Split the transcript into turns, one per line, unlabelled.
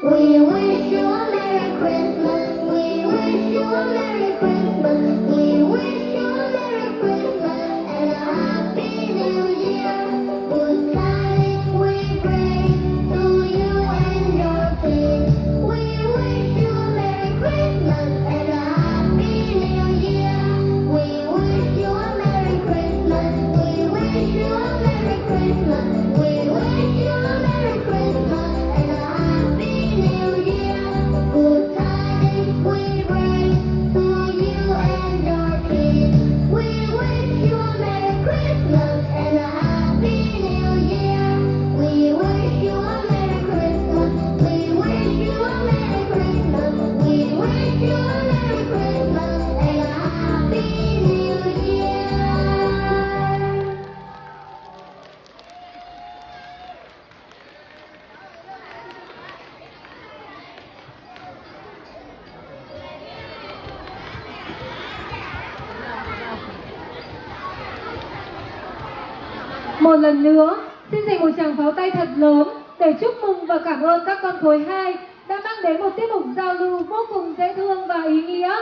We wish you a Merry Christmas. We wish you a Merry Christmas. We wish you a Merry Christmas and a Happy New Year. Good tidings we bring to you and your kids. We wish you a Merry Christmas and a Happy New Year. We wish you a Merry Christmas. We wish you a Merry Christmas. We wish you a Merry Christmas and a Happy New Year. Good tidings we bring to you and your kids. We wish you a Merry Christmas and a Happy New Year. We wish you a Merry Christmas. We wish you a Merry Christmas. We wish you a Merry Christmas and a Happy New Year.
Một lần nữa, xin dành một tràng pháo tay thật lớn để chúc mừng và cảm ơn các con khối 2 đã mang đến một tiết mục giao lưu vô cùng dễ thương và ý nghĩa.